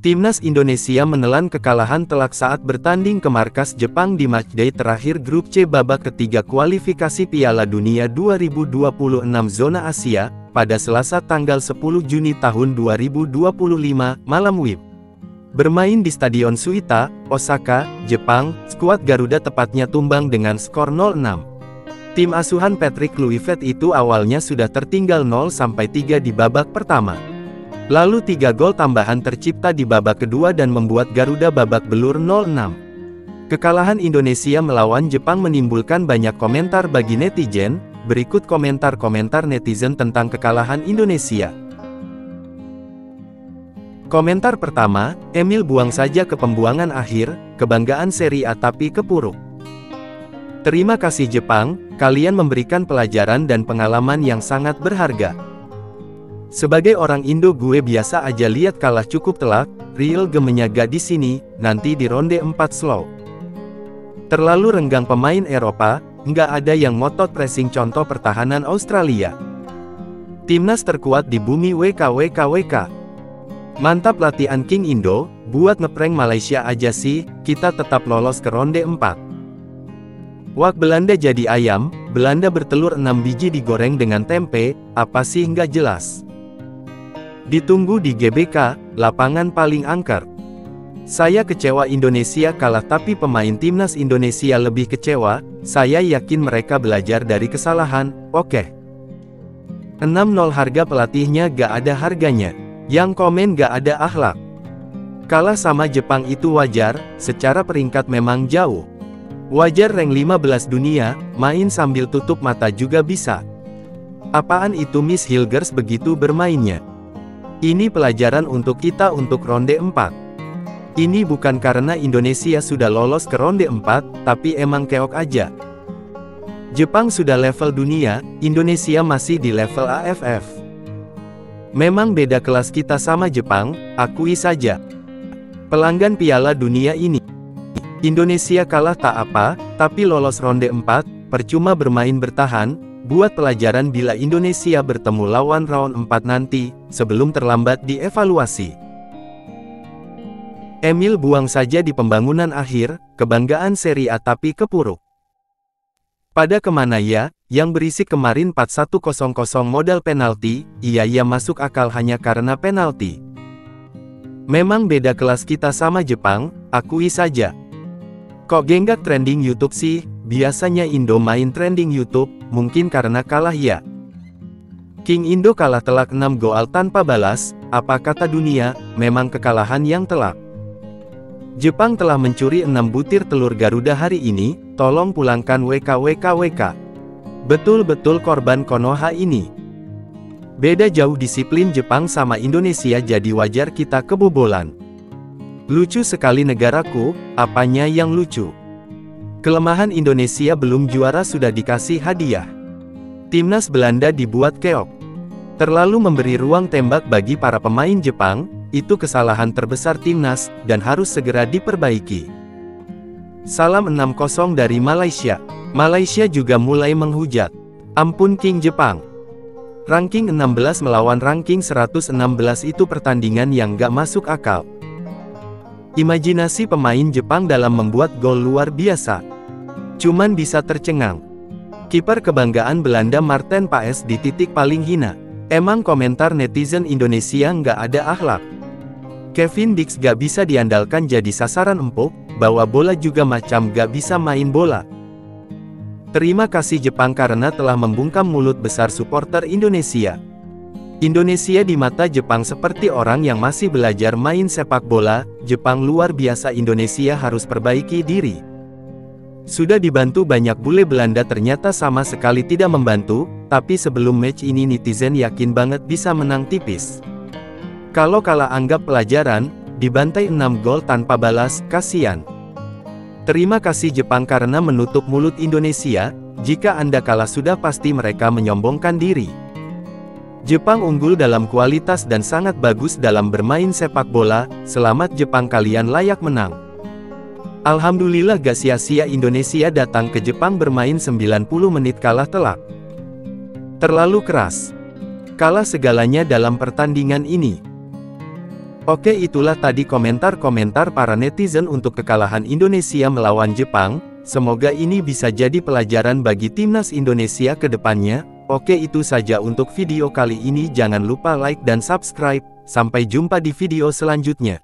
Timnas Indonesia menelan kekalahan telak saat bertanding ke markas Jepang di matchday terakhir grup C babak ketiga kualifikasi Piala Dunia 2026 zona Asia, pada Selasa tanggal 10 Juni tahun 2025, malam WIB. Bermain di Stadion Suita, Osaka, Jepang, skuad Garuda tepatnya tumbang dengan skor 0-6. Tim asuhan Patrick Kluivert itu awalnya sudah tertinggal 0-3 di babak pertama. Lalu 3 gol tambahan tercipta di babak kedua dan membuat Garuda babak belur 0-6. Kekalahan Indonesia melawan Jepang menimbulkan banyak komentar bagi netizen. Berikut komentar-komentar netizen tentang kekalahan Indonesia. Komentar pertama, Emil buang saja ke pembuangan akhir, kebanggaan Serie A tapi kepuruk. Terima kasih Jepang, kalian memberikan pelajaran dan pengalaman yang sangat berharga. Sebagai orang Indo gue biasa aja lihat kalah cukup telak, real gemenya gak di sini, nanti di ronde 4 slow. Terlalu renggang pemain Eropa, nggak ada yang ngotot pressing contoh pertahanan Australia. Timnas terkuat di bumi WKWKWK. Mantap latihan King Indo, buat ngeprank Malaysia aja sih, kita tetap lolos ke ronde 4. Wak Belanda jadi ayam, Belanda bertelur 6 biji digoreng dengan tempe, apa sih nggak jelas. Ditunggu di GBK, lapangan paling angker. Saya kecewa Indonesia kalah tapi pemain timnas Indonesia lebih kecewa, saya yakin mereka belajar dari kesalahan, oke. 6-0 harga pelatihnya gak ada harganya. Yang komen gak ada akhlak. Kalah sama Jepang itu wajar, secara peringkat memang jauh. Wajar rank 15 dunia, main sambil tutup mata juga bisa. Apaan itu Miss Hilgers begitu bermainnya? Ini pelajaran untuk kita untuk ronde 4. Ini bukan karena Indonesia sudah lolos ke ronde 4, tapi emang keok aja. Jepang sudah level dunia, Indonesia masih di level AFF. Memang beda kelas kita sama Jepang, akui saja. Pelanggan Piala Dunia ini. Indonesia kalah tak apa, tapi lolos ronde 4, percuma bermain bertahan, buat pelajaran bila Indonesia bertemu lawan round 4 nanti, sebelum terlambat dievaluasi. Emil buang saja di pembangunan akhir, kebanggaan Serie A tapi kepuruk. Pada kemana ya, yang berisik kemarin 4-1-0-0 modal penalti, iya masuk akal hanya karena penalti. Memang beda kelas kita sama Jepang, akui saja. Kok genggak trending YouTube sih, biasanya Indo main trending YouTube, mungkin karena kalah ya. King Indo kalah telak 6 gol tanpa balas, apa kata dunia, memang kekalahan yang telak. Jepang telah mencuri 6 butir telur Garuda hari ini, tolong pulangkan WKWKWK. Betul-betul korban Konoha ini. Beda jauh disiplin Jepang sama Indonesia jadi wajar kita kebobolan. Lucu sekali negaraku, apanya yang lucu? Kelemahan Indonesia belum juara sudah dikasih hadiah. Timnas Belanda dibuat keok. Terlalu memberi ruang tembak bagi para pemain Jepang, itu kesalahan terbesar timnas, dan harus segera diperbaiki. Salam 6-0 dari Malaysia. Malaysia juga mulai menghujat. Ampun King Jepang. Ranking 16 melawan ranking 116 itu pertandingan yang gak masuk akal. Imajinasi pemain Jepang dalam membuat gol luar biasa. Cuman bisa tercengang. Kiper kebanggaan Belanda Marten Paes di titik paling hina. Emang komentar netizen Indonesia nggak ada akhlak. Kevin Dix gak bisa diandalkan jadi sasaran empuk, bawa bola juga macam gak bisa main bola. Terima kasih Jepang karena telah membungkam mulut besar supporter Indonesia. Indonesia di mata Jepang seperti orang yang masih belajar main sepak bola, Jepang luar biasa Indonesia harus perbaiki diri. Sudah dibantu banyak bule Belanda ternyata sama sekali tidak membantu, tapi sebelum match ini netizen yakin banget bisa menang tipis. Kalau kalah anggap pelajaran, dibantai 6 gol tanpa balas, kasihan. Terima kasih Jepang karena menutup mulut Indonesia, jika Anda kalah sudah pasti mereka menyombongkan diri. Jepang unggul dalam kualitas dan sangat bagus dalam bermain sepak bola, selamat Jepang kalian layak menang. Alhamdulillah gak sia-sia Indonesia datang ke Jepang bermain 90 menit kalah telak. Terlalu keras. Kalah segalanya dalam pertandingan ini. Oke, itulah tadi komentar-komentar para netizen untuk kekalahan Indonesia melawan Jepang. Semoga ini bisa jadi pelajaran bagi timnas Indonesia ke depannya. Oke, itu saja untuk video kali ini. Jangan lupa like dan subscribe. Sampai jumpa di video selanjutnya.